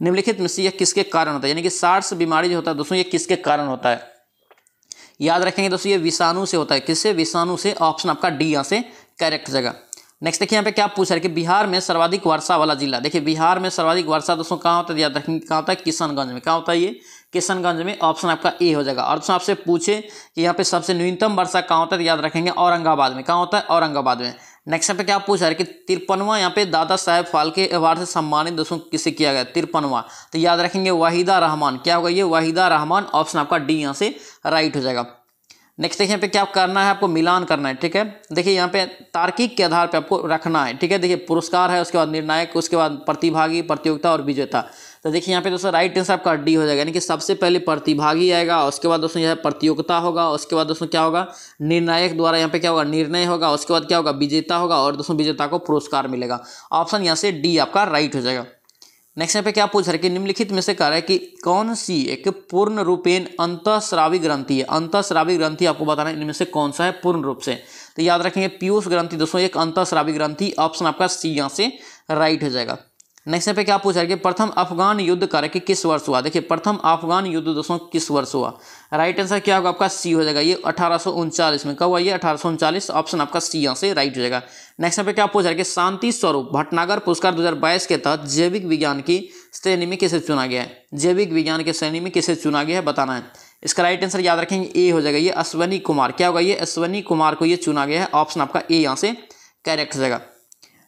निम्नलिखित में से यह किसके कारण होता है, यानी कि सार्स बीमारी जो होता है दोस्तों ये किसके कारण होता है। याद रखेंगे दोस्तों ये विषाणु से होता है। किससे, विषाणु से। ऑप्शन आपका डी यहाँ से करेक्ट जगह। नेक्स्ट देखिए यहाँ पे क्या पूछ रहा है कि बिहार में सर्वाधिक वर्षा वाला जिला। देखिए बिहार में सर्वाधिक वर्षा दोस्तों कहाँ होता है, याद रखेंगे कहाँ होता है, किशनगंज में। कहाँ होता है ये, किशनगंज में। ऑप्शन आपका ए हो जाएगा। और दोस्तों आपसे पूछे कि यहाँ पे सबसे न्यूनतम वर्षा कहाँ होता है, याद रखेंगे औरंगाबाद में। कहाँ होता है, औरंगाबाद में। नेक्स्ट यहाँ पे क्या पूछ रहा है कि 53वां यहाँ पे दादा साहेब फाल्के अवार्ड से सम्मानित दोस्तों किसे किया गया, 53वां। तो याद रखेंगे वाहिदा रहमान। क्या होगा ये, वाहिदा रहमान। ऑप्शन आपका डी यहाँ से राइट हो जाएगा। नेक्स्ट देखिए यहाँ पे क्या करना है, आपको मिलान करना है। ठीक है, देखिए यहाँ पे तार्किक के आधार पे आपको रखना है। ठीक है, देखिए पुरस्कार है, उसके बाद निर्णायक, उसके बाद प्रतिभागी, प्रतियोगिता और विजेता। तो देखिए यहाँ पे दोस्तों राइट आंसर आपका डी हो जाएगा, यानी कि सबसे पहले प्रतिभागी आएगा, उसके बाद दोस्तों यह प्रतियोगिता होगा, उसके बाद दोस्तों क्या होगा, निर्णायक द्वारा यहाँ पे क्या होगा, निर्णय होगा, उसके बाद क्या होगा, विजेता होगा, और दोस्तों विजेता को पुरस्कार मिलेगा। ऑप्शन यहाँ से डी आपका राइट हो जाएगा। नेक्स्ट यहाँ पे क्या पूछ रहा है कि निम्नलिखित में से कह रहा है कि कौन सी एक पूर्ण रूपेण अंतःस्रावी ग्रंथि है। अंतःस्रावी ग्रंथि आपको बताना है इनमें से कौन सा है पूर्ण रूप से। तो याद रखेंगे पीयूष ग्रंथि दोस्तों एक अंतःस्रावी ग्रंथि। ऑप्शन आपका सी यहाँ से राइट हो जाएगा। नेक्स्ट यहाँ पे क्या पूछ रहा है कि प्रथम अफगान युद्ध कार्य कि किस वर्ष हुआ। देखिए प्रथम अफगान युद्ध दोस्तों किस वर्ष हुआ। राइट आंसर क्या होगा आपका सी हो जाएगा, ये 1839 में। कब हुआ ये, 1839। ऑप्शन आपका सी यहाँ से राइट हो जाएगा। नेक्स्ट यहाँ पे क्या पूछ रहा है कि शांति स्वरूप भटनागर पुरस्कार 2022 के तहत जैविक विज्ञान की श्रेणी में किसे चुना गया है। जैविक विज्ञान की श्रेणी में किसे चुना गया है बताना है। इसका राइट आंसर याद रखेंगे ए हो जाएगा, ये अश्वनी कुमार। क्या होगा ये, अश्वनी कुमार को ये चुना गया है। ऑप्शन आपका ए यहाँ से करेक्ट हो जाएगा।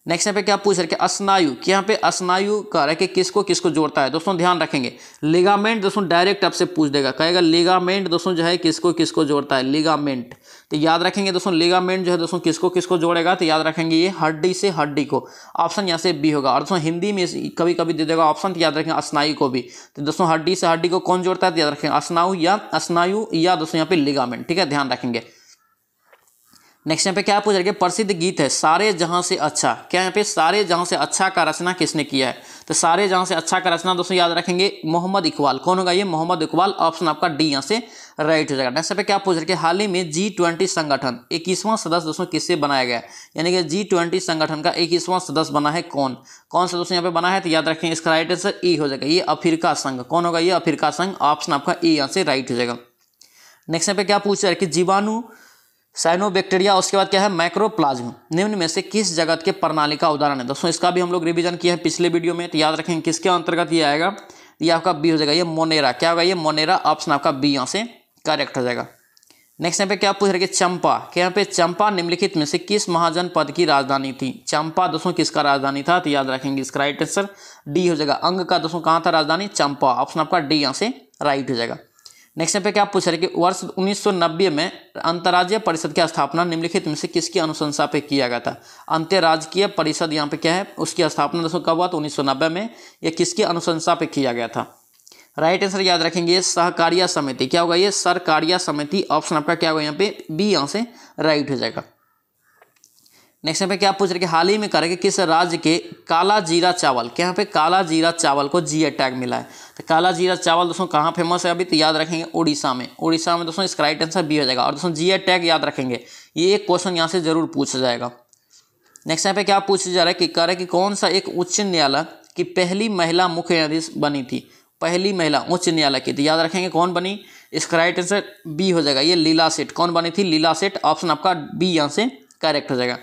नेक्स्ट यहाँ पे क्या पूछ रहे हैं कि स्नायु। कि यहाँ पे स्नायु कह रहा है कि किसको किसको जोड़ता है। दोस्तों ध्यान रखेंगे लिगामेंट दोस्तों डायरेक्ट आपसे पूछ देगा, कहेगा लिगामेंट दोस्तों जो है किसको किसको जोड़ता है, लिगामेंट। तो याद रखेंगे दोस्तों लिगामेंट जो है दोस्तों किसको किसको जोड़ेगा, तो याद रखेंगे ये हड्डी से हड्डी को। ऑप्शन यहाँ से बी होगा। और दोस्तों हिंदी में कभी कभी दे देगा ऑप्शन, तो याद रखेंगे स्नायु को भी। तो दोस्तों हड्डी से हड्डी को कौन जोड़ता है, तो याद रखेंगे स्नायु या दोस्तों यहाँ पे लिगामेंट। ठीक है, ध्यान रखेंगे। नेक्स्ट यहाँ पे क्या पूछ रहे प्रसिद्ध गीत है सारे जहां से अच्छा, क्या यहाँ पे सारे जहां से अच्छा का रचना किसने किया है? तो सारे जहां से अच्छा का रचना दोस्तों याद रखेंगे मोहम्मद इकबाल। कौन होगा ये? मोहम्मद इकबाल। ऑप्शन आपका डी यहाँ से राइट हो जाएगा। नेक्स्ट यहाँ पे क्या पूछ रहे हाल ही में G20 संगठन 21वां सदस्य दोस्तों किससे बनाया गया है? यानी कि G20 संगठन का 21वां सदस्य बना है कौन? कौन सा दोस्तों यहाँ पे बना है? तो याद रखेंगे इसका राइट आंसर ई हो जाएगा, ये अफ्रीका संघ। कौन होगा? ये अफ्रीका संघ। ऑप्शन आपका ई यहाँ से राइट हो जाएगा। नेक्स्ट यहाँ पे क्या पूछ रहे कि जीवाणु, साइनोबैक्टीरिया, उसके बाद क्या है माइक्रोप्लाज्म, निम्न में से किस जगत के प्रणाली का उदाहरण है? दोस्तों इसका भी हम लोग रिवीजन किया है पिछले वीडियो में, तो याद रखेंगे किसके अंतर्गत ये आएगा? ये आपका बी हो जाएगा, ये मोनेरा। क्या होगा? ये मोनेरा। ऑप्शन आपका बी यहाँ से करेक्ट हो जाएगा। नेक्स्ट यहाँ पे क्या पूछ रहे कि चंपा, क्या यहाँ पे चंपा निम्नलिखित में से किस महाजनपद की राजधानी थी? चंपा दोस्तों किसका राजधानी था? तो याद रखेंगे इसका राइट आंसर डी हो जाएगा। अंग का दोस्तों कहाँ था राजधानी? चंपा। ऑप्शन आपका डी यहाँ से राइट हो जाएगा। नेक्स्ट यहाँ पे क्या पूछ रहे कि वर्ष 1990 में अंतर्राज्यीय परिषद की स्थापना निम्नलिखित में से किसकी अनुशंसा पे किया गया था? अंतर्राजकीय परिषद यहाँ पे क्या है, उसकी स्थापना दोस्तों कब हुआ? तो 1990 में। यह किसकी अनुशंसा पे किया गया था? राइट आंसर याद रखेंगे सहकारिता समिति। क्या होगा? ये सरकारिया समिति। ऑप्शन आपका क्या होगा यहाँ पे? बी यहाँ से राइट हो जाएगा। नेक्स्ट यहाँ पे क्या पूछ रहे कि हाल ही में करें कि किस राज्य के काला जीरा चावल, क्या यहाँ पे काला जीरा चावल को जीआई टैग मिला है? तो काला जीरा चावल दोस्तों कहाँ फेमस है अभी? तो याद रखेंगे उड़ीसा में। उड़ीसा में दोस्तों इसका राइट आंसर बी हो जाएगा। और दोस्तों जीआई टैग याद रखेंगे, ये एक क्वेश्चन यहाँ से जरूर पूछा जाएगा। नेक्स्ट यहाँ पे क्या पूछा जा रहा है कि कह रहे कि कौन सा एक उच्च न्यायालय की पहली महिला मुख्य न्यायाधीश बनी थी? पहली महिला उच्च न्यायालय की, तो याद रखेंगे कौन बनी? इसका राइट आंसर बी हो जाएगा, ये लीला सेठ। कौन बनी थी? लीला सेठ। ऑप्शन आपका बी यहाँ से करेक्ट हो जाएगा।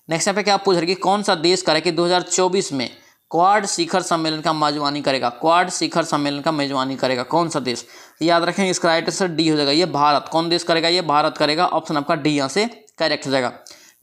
नेक्स्ट यहाँ पे क्या पूछ रहे कि कौन सा देश करे कि 2024 में क्वाड शिखर सम्मेलन का मेजबानी करेगा? क्वाड शिखर सम्मेलन का मेजबानी करेगा कौन सा देश? याद रखेंगे इसका राइट आंसर डी हो जाएगा, ये भारत। कौन देश करेगा? ये भारत करेगा। ऑप्शन आपका डी यहाँ से करेक्ट हो जाएगा।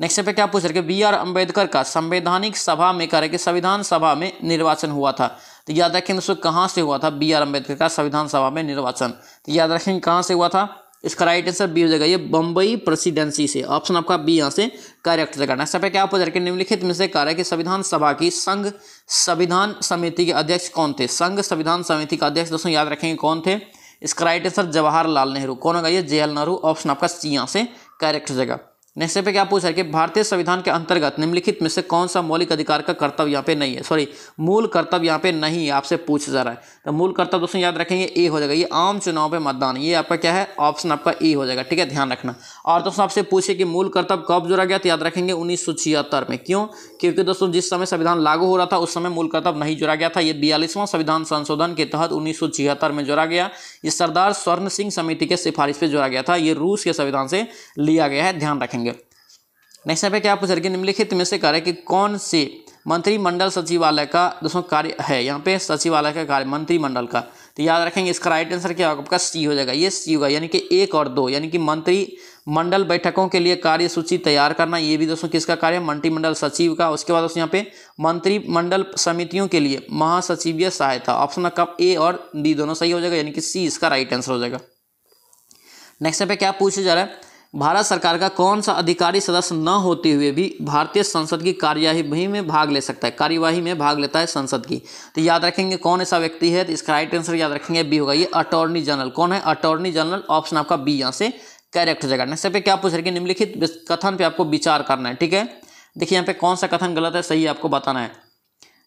नेक्स्ट यहाँ पे क्या पूछ रहे कि बी आर अम्बेडकर का संवैधानिक सभा में करे कि संविधान सभा में निर्वाचन हुआ था? तो याद रखेंगे दोस्तों कहाँ से हुआ था बी आर अम्बेडकर का संविधान सभा में निर्वाचन? तो याद रखेंगे कहाँ से हुआ था? इसका राइट आंसर बी हो जाएगा, ये बम्बई प्रेसिडेंसी से। ऑप्शन आपका बी यहाँ से करेक्ट हो जाएगा। नेक्स्ट पे क्या पूछ रहे कि निम्नलिखित में से कह रहा है कि संविधान सभा की संघ संविधान समिति के अध्यक्ष कौन थे? संघ संविधान समिति का अध्यक्ष दोस्तों याद रखेंगे कौन थे? इसका राइट आंसर जवाहरलाल नेहरू। कौन होगा? ये जवाहरलाल नेहरू। ऑप्शन आपका सी यहाँ से करेक्ट हो जाएगा। नेक्स्ट पे क्या पूछा है कि भारतीय संविधान के अंतर्गत निम्नलिखित में से कौन सा मौलिक अधिकार का कर्तव्य यहाँ पे नहीं है? सॉरी, मूल कर्तव्य यहाँ पे नहीं है, आपसे पूछा जा रहा है। तो मूल कर्तव्य दोस्तों याद रखेंगे ए हो जाएगा, ये आम चुनाव पे मतदान। ये आपका क्या है? ऑप्शन आपका ए हो जाएगा। ठीक है, ध्यान रखना। और दोस्तों आपसे पूछे कि मूल कर्तव्य कब जोड़ा गया? तो याद रखेंगे 1976 में। क्यों? क्योंकि दोस्तों जिस समय संविधान लागू हो रहा था उस समय मूल कर्तव्य नहीं जोड़ा गया था। ये 42वां संविधान संशोधन के तहत 1976 में जोड़ा गया। ये सरदार स्वर्ण सिंह समिति के सिफारिश पे जोड़ा गया था। ये रूस के संविधान से लिया गया है, ध्यान रखेंगे। नेक्स्ट यहाँ पे क्या पूछ रहे कि निम्नलिखित में से कह रहे कि कौन से मंत्रिमंडल सचिवालय का दोस्तों कार्य है? यहाँ पे सचिवालय का कार्य मंत्रिमंडल का, तो याद रखेंगे इसका राइट आंसर क्या होगा? आपका सी हो जाएगा, ये सी होगा। यानी कि 1 और 2 यानी कि मंत्रिमंडल बैठकों के लिए कार्य सूची तैयार करना, ये भी दोस्तों किसका कार्य है? मंत्रिमंडल सचिव का। उसके बाद दोस्तों यहाँ पे मंत्रिमंडल समितियों के लिए महासचिवीय सहायता। ऑप्शन का ए और डी दोनों सही हो जाएगा, यानी कि सी इसका राइट आंसर हो जाएगा। नेक्स्ट यहाँ पे क्या पूछा जा रहा है? भारत सरकार का कौन सा अधिकारी सदस्य न होते हुए भी भारतीय संसद की कार्यवाही में भाग ले सकता है? कार्यवाही में भाग लेता है संसद की, तो याद रखेंगे कौन ऐसा व्यक्ति है? तो इसका राइट आंसर याद रखेंगे बी होगा, ये अटॉर्नी जनरल। कौन है? Attorney general. ऑप्शन आपका बी यहाँ से करेक्ट हो जाएगा। नेक्स्ट पे क्या पूछ रहे कि निम्नलिखित कथन पे आपको विचार करना है। ठीक है, देखिए यहाँ पे कौन सा कथन गलत है, सही आपको बताना है।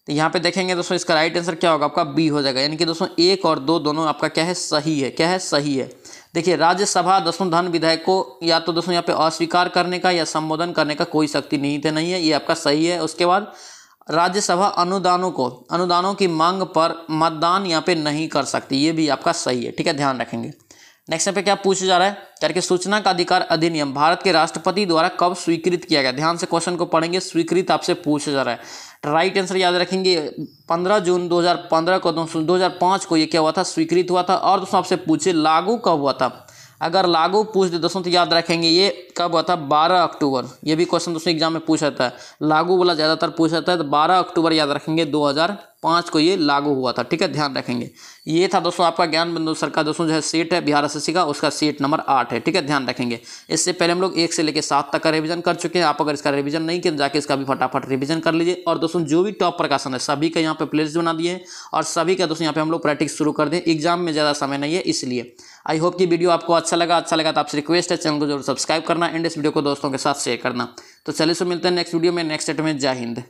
तो यहाँ पे देखेंगे दोस्तों इसका राइट आंसर क्या होगा? आपका बी हो जाएगा। यानी कि दोस्तों 1 और 2 दोनों आपका क्या है? सही है। क्या है? सही है। देखिए राज्यसभा दोस्तों धन विधेयक को या तो दोस्तों यहाँ पे अस्वीकार करने का या संबोधन करने का कोई शक्ति नहीं है, ये आपका सही है। उसके बाद राज्यसभा अनुदानों की मांग पर मतदान यहाँ पे नहीं कर सकती, ये भी आपका सही है। ठीक है, ध्यान रखेंगे। नेक्स्ट पे क्या पूछा जा रहा है? करके सूचना का अधिकार अधिनियम भारत के राष्ट्रपति द्वारा कब स्वीकृत किया गया? ध्यान से क्वेश्चन को पढ़ेंगे, स्वीकृत आपसे पूछा जा रहा है। राइट आंसर याद रखेंगे 15 जून 2015 को 2005 को ये क्या हुआ था? स्वीकृत हुआ था। और दोस्तों आपसे पूछे लागू कब हुआ था? अगर लागू पूछ दे दोस्तों तो याद रखेंगे ये कब हुआ था? 12 अक्टूबर। ये भी क्वेश्चन दोस्तों एग्जाम में पूछा जाता है, लागू वाला ज़्यादातर पूछा जाता है, तो 12 अक्टूबर याद रखेंगे 2005 5 को ये लागू हुआ था। ठीक है, ध्यान रखेंगे। ये था दोस्तों आपका ज्ञान बिंदु सर का दोस्तों जो है सेट है बिहार एसएससी का, उसका सेट नंबर 8 है। ठीक है, ध्यान रखेंगे। इससे पहले हम लोग 1 से लेकर 7 तक का रिवीजन कर चुके हैं। आप अगर इसका रिवीजन नहीं किया जाके इसका भी फटाफट रिवीजन कर लीजिए। और दोस्तों जो भी टॉप प्रकाशन है सभी का यहाँ पे प्लेलिस्ट बना दिए हैं और सभी का दोस्तों यहाँ पे हम लोग प्रैक्टिस शुरू कर दें। एग्जाम में ज़्यादा समय नहीं है इसलिए। आई होप कि वीडियो आपको अच्छा लगा तो आपसे रिक्वेस्ट है चैनल को जरूर सब्सक्राइब करना एंड इस वीडियो को दोस्तों के साथ शेयर करना। तो चलिए सो मिलते हैं नेक्स्ट वीडियो में, नेक्स्ट सेट में। जय हिंद।